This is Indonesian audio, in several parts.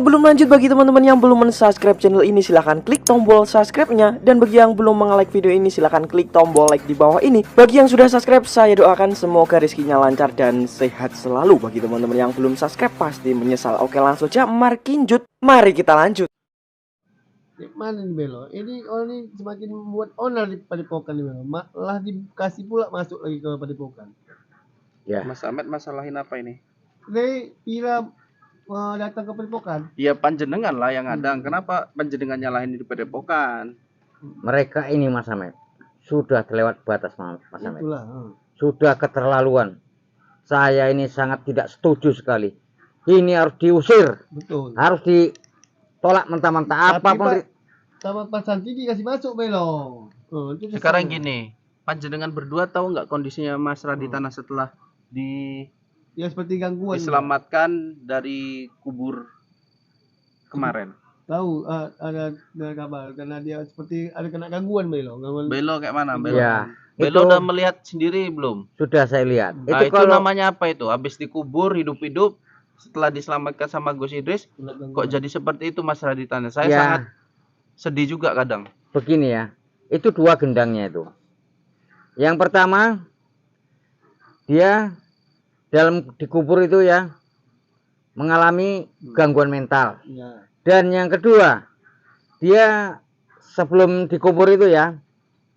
Sebelum lanjut, bagi teman-teman yang belum men-subscribe channel ini, silahkan klik tombol subscribe-nya. Dan bagi yang belum nge-like video ini, silahkan klik tombol like di bawah ini. Bagi yang sudah subscribe, saya doakan semoga rezekinya lancar dan sehat selalu. Bagi teman-teman yang belum subscribe, pasti menyesal. Oke, langsung aja markinjut. Mari kita lanjut. Mana nih Belo? Ini orang ini semakin membuat onar di Padepokan nih Belo. Malah dikasih pula masuk lagi ke Padepokan. Ya. Mas Ahmed masalahin apa ini? Ini Pira datang ke Padepokan. Ya panjenengan lah yang ngadang. Kenapa panjenengan nyalahin di Padepokan? Mereka ini Mas Ahmed sudah terlewat batas Mas Ahmed. Itulah. Sudah keterlaluan. Saya ini sangat tidak setuju sekali. Ini harus diusir. Betul. Harus ditolak mentah-mentah apapun. Sama Pak Santi dikasih masuk Belo. Sekarang gini, panjenengan berdua tahu nggak kondisinya Mas Raditana setelah ya seperti gangguan. Diselamatkan dari kubur kemarin? Tahu ada kabar karena dia seperti ada kena gangguan Belo. Belo kayak mana? Belo. Ya, Belo itu udah melihat sendiri belum? sudah saya lihat. Nah, itu kalau namanya apa itu? Habis dikubur hidup-hidup setelah diselamatkan sama Gus Idris, kok jadi seperti itu Mas Raditana? Saya ya, sangat sedih juga kadang. begini ya. Itu dua gendangnya itu. Yang pertama, dia dalam dikubur itu ya mengalami gangguan mental. Ya. Dan yang kedua, dia sebelum dikubur itu ya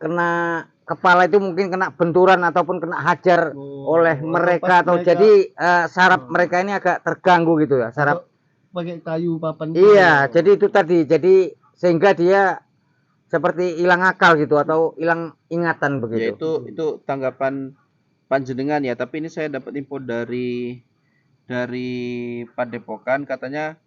kena kepala itu mungkin kena benturan ataupun kena hajar oleh mereka atau jadi saraf mereka ini agak terganggu gitu ya, saraf pakai kayu papan. Iya, jadi itu tadi. Jadi sehingga dia seperti hilang akal gitu atau hilang ingatan Ya begitu. itu tanggapan panjenengan ya, tapi ini saya dapat info dari Padepokan, katanya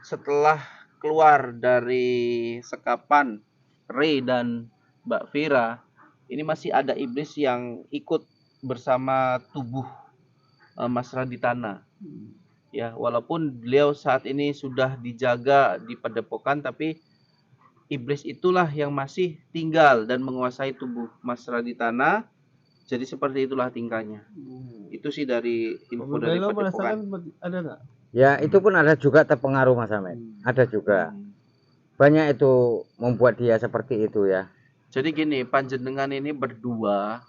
setelah keluar dari sekapan Ray dan Mbak Vira, ini masih ada iblis yang ikut bersama tubuh Mas Raditana. Ya, walaupun beliau saat ini sudah dijaga di Padepokan, tapi iblis itulah yang masih tinggal dan menguasai tubuh Mas Raditana. Jadi seperti itulah tingkahnya. Itu sih dari info dari Padepokan. Ada nggak? Ya, itu pun ada juga terpengaruh Mas Ahmed. Ada juga. Banyak itu membuat dia seperti itu ya. Jadi gini, panjenengan ini berdua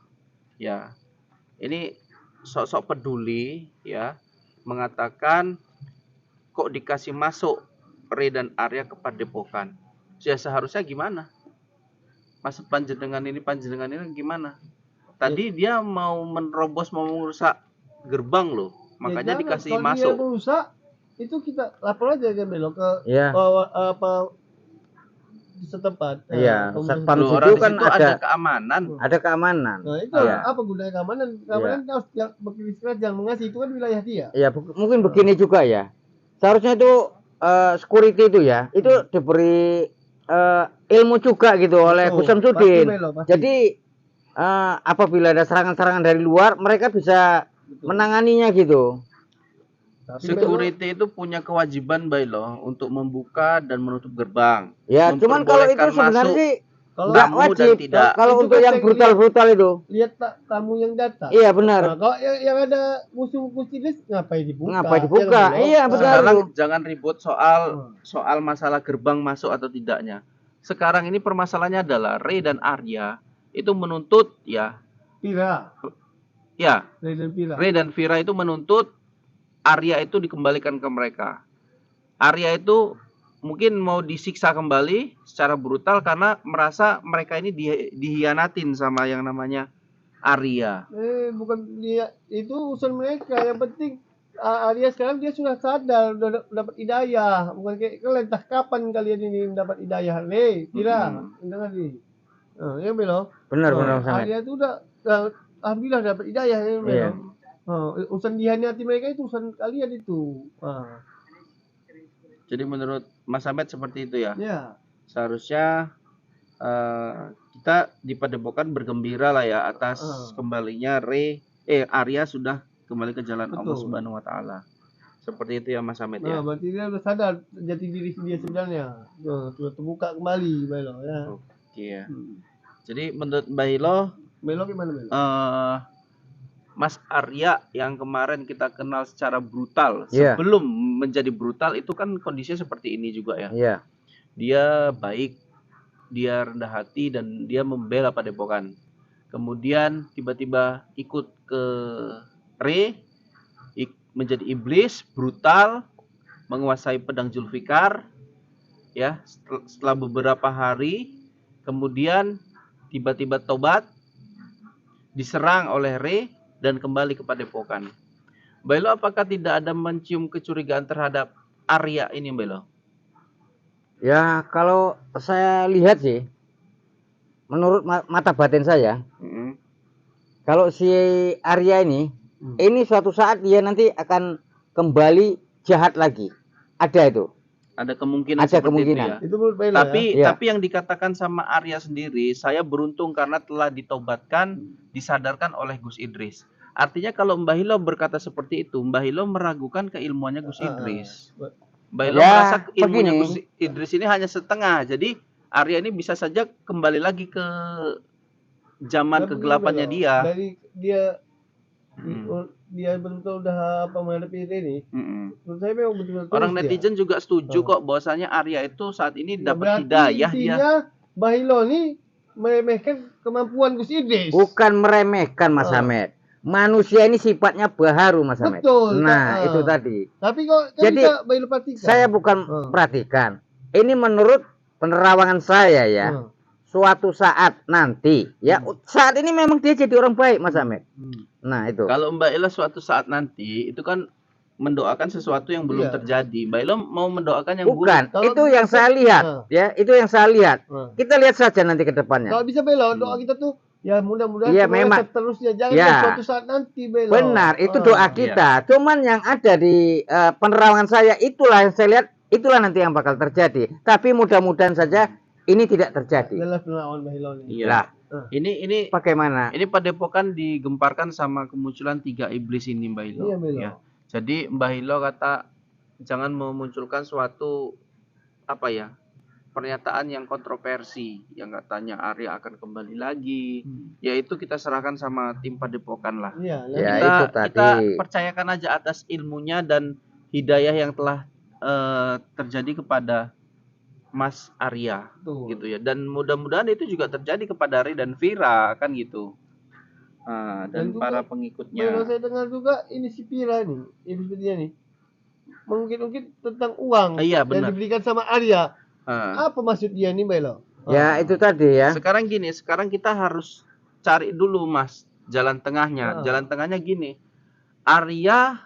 ya. Ini sok-sok peduli ya, mengatakan kok dikasih masuk Ray dan Arya ke Padepokan. Ya seharusnya gimana? Maksud panjenengan ini gimana? Tadi dia mau menerobos, mau merusak gerbang loh. Makanya ya, dikasih kalau masuk. Dia merusak, itu kita lapor aja ke Belo ke Ya. di setempat. Iya, satpam Loh, situ orang kan di situ ada keamanan. ada keamanan. Nah itu Ya. apa gunanya keamanan? Keamanan harus yang beristirahat, jangan mengasih, itu kan wilayah dia. Ya, mungkin begini juga ya. Seharusnya itu security itu ya, itu diberi ilmu juga gitu oleh Gus Samsudin. Jadi apabila ada serangan-serangan dari luar, mereka bisa menanganinya gitu. Security itu punya kewajiban loh untuk membuka dan menutup gerbang. Ya, cuman kalau itu sebenarnya sih nggak wajib. Kalau untuk yang brutal-brutal itu. Lihat tamu yang datang. Iya benar. Nah, kalau yang ada musuh jenis ngapain dibuka? Ngapain dibuka? Iya benar. Sekarang jangan ribut soal masalah gerbang masuk atau tidaknya. Sekarang ini permasalahannya adalah Ray dan Arya itu menuntut ya. Vira. Ya. Ray dan Vira itu menuntut Arya itu dikembalikan ke mereka. Arya itu mungkin mau disiksa kembali secara brutal karena merasa mereka ini dihianatin sama yang namanya Arya. Bukan dia, itu urusan mereka. Yang penting Arya sekarang dia sudah sadar, sudah dapat hidayah. Bukan kayak kalian, entah kapan kalian ini mendapat hidayah. Kira, tadi. Ya Belo. Benar benar. Arya itu udah alhamdulillah dapat hidayah ya Belo. Iya. Urusan dihianati mereka itu urusan kalian itu. Jadi menurut Mas Ahmed seperti itu ya? Ya. Seharusnya kita di Padepokan bergembira lah ya atas kembalinya Arya sudah kembali ke jalan Allah Subhanahu wa taala. Seperti itu ya Mas Ahmed ya. Berarti dia sudah sadar jati diri dia sebenarnya. Sudah terbuka kembali Belo ya. Oke ya. Jadi menurut Belo gimana Belo? Mas Arya yang kemarin kita kenal secara brutal sebelum menjadi brutal itu kan kondisinya seperti ini juga ya. Iya. Dia baik, dia rendah hati dan dia membela Padepokan. Kemudian tiba-tiba ikut ke Re, menjadi iblis, brutal, menguasai pedang Zulfikar. Ya, setelah beberapa hari, kemudian tiba-tiba tobat, diserang oleh Re dan kembali ke Padepokan. Bailo, apakah tidak ada mencium kecurigaan terhadap Arya ini, Bailo? Ya, kalau saya lihat sih, menurut mata batin saya, kalau si Arya ini suatu saat dia nanti akan kembali jahat lagi. Ada itu. Ada kemungkinan Ada seperti kemungkinan. itu ya. Itu menurut Bailo Ya. Tapi yang dikatakan sama Arya sendiri, saya beruntung karena telah ditobatkan, disadarkan oleh Gus Idris. Artinya kalau Mbah Hilo berkata seperti itu, Mbah Hilo meragukan keilmuannya Gus Idris. Mbah Hilo Ya, merasa ilmunya begini. Gus Idris ini hanya setengah. Jadi Arya ini bisa saja kembali lagi ke zaman Tapi kegelapannya Bailo, dia. dari dia betul udah apa menghadapi ini. Menurut saya memang betul-betul Orang tulus dia. netizen juga setuju kok bahwasanya Arya itu saat ini Ya, dapat berarti hidayah dia. intinya Bahilo ini meremehkan kemampuan Gus Idris. Bukan meremehkan Mas Hamed. Manusia ini sifatnya baharu Mas Hamed. Betul. Nah, itu tadi. Tapi kok kan Jadi, bisa Bahilo perhatikan. Saya bukan perhatikan. Ini menurut penerawangan saya ya. Suatu saat nanti ya, saat ini memang dia jadi orang baik Mas Hamed. Nah, itu. Kalau Mbak Ella suatu saat nanti itu kan mendoakan sesuatu yang belum terjadi. Mbak Ella mau mendoakan yang Bukan, Kalau itu yang bisa- saya lihat ya, itu yang saya lihat. Nah. Kita lihat saja nanti ke depannya. Kalau bisa Bahilo, doa kita tuh ya mudah-mudahan Iya, semoga memang. seterusnya jangan Ya. suatu saat nanti Bahilo. Benar, itu doa kita. Cuman yang ada di penerawangan saya itulah yang saya lihat, itulah nanti yang bakal terjadi. Tapi mudah-mudahan saja ini tidak terjadi. Jelas penerawan Bahilo ini. Iya. Lah, Ini bagaimana? ini Padepokan digemparkan sama kemunculan 3 iblis ini Mbak Hilo. Iya, Bahilo. Ya. Jadi Mbak Hilo kata jangan memunculkan suatu apa ya? Pernyataan yang kontroversi yang katanya Arya akan kembali lagi. Yaitu kita serahkan sama tim Padepokan lah. Iya, Ya, kita, itu tadi. kita percayakan aja atas ilmunya dan hidayah yang telah terjadi kepada Mas Arya gitu ya, dan mudah-mudahan itu juga terjadi kepada Ari dan Vira kan gitu. Dan juga para Bahilo pengikutnya. saya dengar juga ini si Pira nih, iblis dia nih. Mungkin tentang uang Iya, yang benar. diberikan sama Arya. Ah. Apa maksud dia nih Bahilo? Ya, itu tadi ya. Sekarang gini, sekarang kita harus cari dulu Mas jalan tengahnya. Jalan tengahnya gini, Arya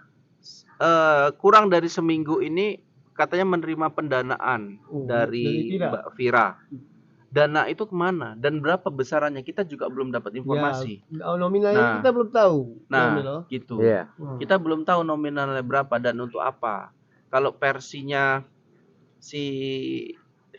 kurang dari seminggu ini katanya menerima pendanaan dari Vira. Mbak Vira. Dana itu kemana dan berapa besarannya kita juga belum dapat informasi. Ya, nominalnya kita belum tahu. Nah, gitu. Iya. Kita belum tahu nominalnya berapa dan untuk apa. Kalau versinya si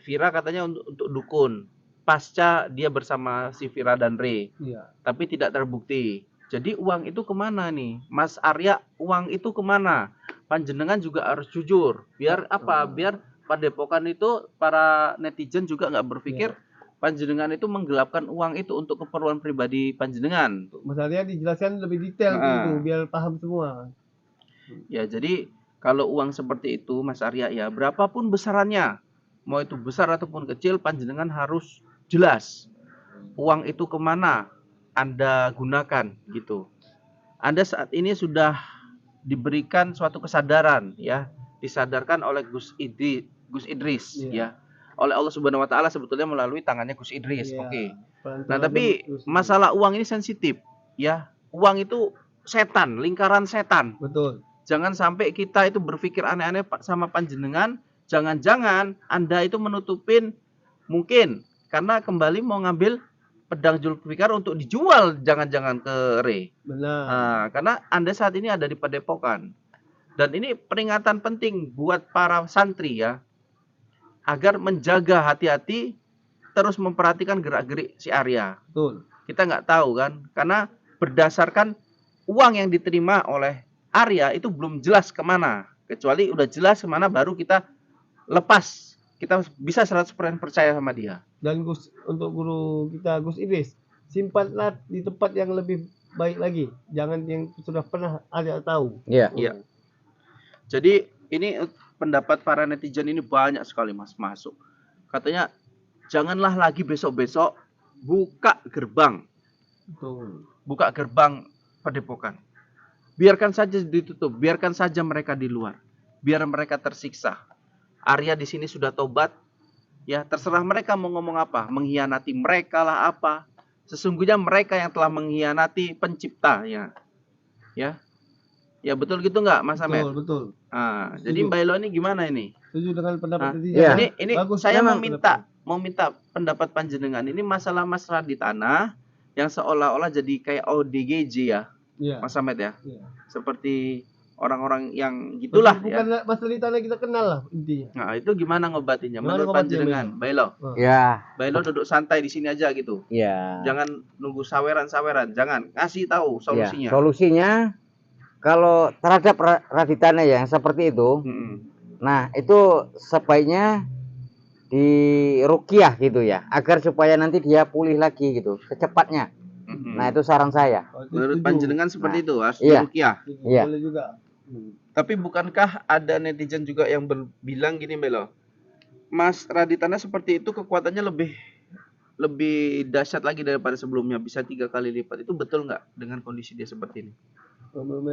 Vira katanya untuk dukun. Pasca dia bersama si Vira dan Re. Iya. Tapi tidak terbukti. Jadi uang itu kemana nih? Mas Arya, uang itu kemana? Panjenengan juga harus jujur. Biar apa? Biar Padepokan itu para netizen juga nggak berpikir panjenengan itu menggelapkan uang itu untuk keperluan pribadi panjenengan. Mas Arya dijelaskan lebih detail gitu biar paham semua. Ya, jadi kalau uang seperti itu Mas Arya ya, berapapun besarannya, mau itu besar ataupun kecil, panjenengan harus jelas uang itu kemana Anda gunakan gitu. Anda saat ini sudah diberikan suatu kesadaran ya, disadarkan oleh Gus Idris ya, oleh Allah Subhanahu Wa Taala sebetulnya melalui tangannya Gus Idris. Oke. Nah, tapi masalah uang ini sensitif ya. Uang itu setan, lingkaran setan. Betul. Jangan sampai kita itu berpikir aneh-aneh sama panjenengan. Jangan-jangan Anda itu menutupin mungkin karena kembali mau ngambil pedang Zulfikar untuk dijual, jangan-jangan ke Re. Benar. Nah, karena Anda saat ini ada di Padepokan. Dan ini peringatan penting buat para santri ya, agar menjaga hati-hati, terus memperhatikan gerak-gerik si Arya. Betul. Kita nggak tahu kan, karena berdasarkan uang yang diterima oleh Arya itu belum jelas kemana. Kecuali udah jelas kemana baru kita lepas. Kita bisa 100% percaya sama dia. Dan untuk guru kita Gus Idris, simpanlah di tempat yang lebih baik lagi. Jangan yang sudah pernah ada tahu. Iya. Iya. Jadi ini pendapat para netizen ini banyak sekali Mas masuk. Katanya janganlah lagi besok-besok buka gerbang Betul. Padepokan. Biarkan saja ditutup, biarkan saja mereka di luar. Biar mereka tersiksa. Arya di sini sudah tobat. Ya, terserah mereka mau ngomong apa, mengkhianati mereka lah apa. Sesungguhnya mereka yang telah mengkhianati pencipta ya. Ya. Ya betul gitu nggak Mas Amet? Betul, betul. Ah, Setuju. jadi Mbak Elo ini gimana ini? Setuju dengan pendapat Ah, netizen. iya. Ini Bagus. saya Memang mau minta pendapat panjenengan. Ini masalah Mas Raditana yang seolah-olah jadi kayak ODGJ ya, Iya. Mas Amet ya. Iya. Seperti orang-orang yang gitulah Bukan ya. Mas Litana kita kenal lah intinya. Nah, itu gimana ngobatinya? Gimana Menurut ngobatinnya, panjenengan, Mbak Elo. Ya, Mbak Elo duduk santai di sini aja gitu. ya. Jangan nunggu saweran-saweran, jangan. Kasih tahu solusinya. Ya, solusinya kalau terhadap Raditana yang seperti itu, Mm-mm. nah itu sebaiknya diruqyah gitu ya, agar supaya nanti dia pulih lagi gitu secepatnya. Mm-mm. Nah itu saran saya. Oh, itu Menurut setuju. panjenengan seperti itu, harus Iya. diruqyah. Iya. Boleh juga. Tapi bukankah ada netizen juga yang bilang gini, Belo? Mas Raditana seperti itu kekuatannya lebih dahsyat lagi daripada sebelumnya, bisa 3 kali lipat. Itu betul nggak dengan kondisi dia seperti ini?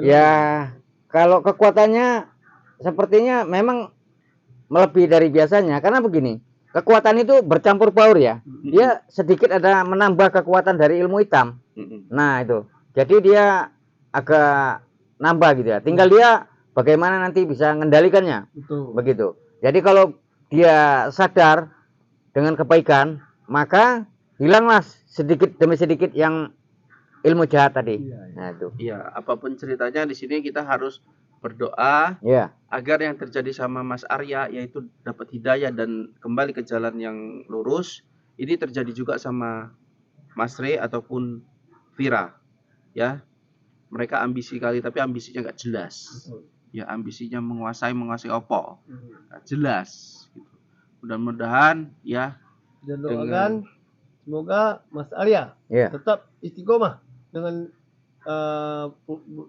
Ya, kalau kekuatannya sepertinya memang melebihi dari biasanya, karena begini, kekuatan itu bercampur baur ya. Dia sedikit ada menambah kekuatan dari ilmu hitam. Mm-mm. Nah itu, jadi dia agak nambah gitu ya. Tinggal dia bagaimana nanti bisa mengendalikannya, Betul. begitu. Jadi kalau dia sadar dengan kebaikan, maka hilanglah sedikit demi sedikit yang ilmu jahat tadi. Iya, iya. Nah itu, Iya, apapun ceritanya di sini kita harus berdoa ya, agar yang terjadi sama Mas Arya yaitu dapat hidayah dan kembali ke jalan yang lurus. Ini terjadi juga sama Mas Re ataupun Vira. Ya, mereka ambisi kali tapi ambisinya nggak jelas. Betul. Ya, ambisinya menguasai opo. Mhm. Nggak jelas. Gitu. Mudah-mudahan ya Dan doakan semoga Mas Arya ya, tetap istiqomah dengan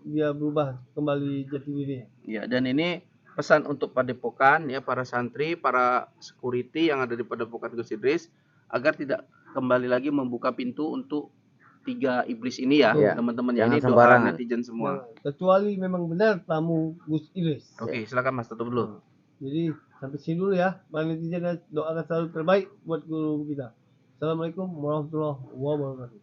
dia berubah kembali jati diri. ya, dan ini pesan untuk Padepokan ya, para santri, para security yang ada di Padepokan Gus Idris agar tidak kembali lagi membuka pintu untuk 3 iblis ini ya, Iya. teman-teman ya. Jangan Ini doa sembarangan. netizen semua. Nah, kecuali memang benar tamu Gus Idris. Oke, silakan Mas, tutup dulu. Jadi sampai sini dulu ya. Para netizen doakan selalu terbaik buat guru kita. Assalamualaikum warahmatullahi wabarakatuh.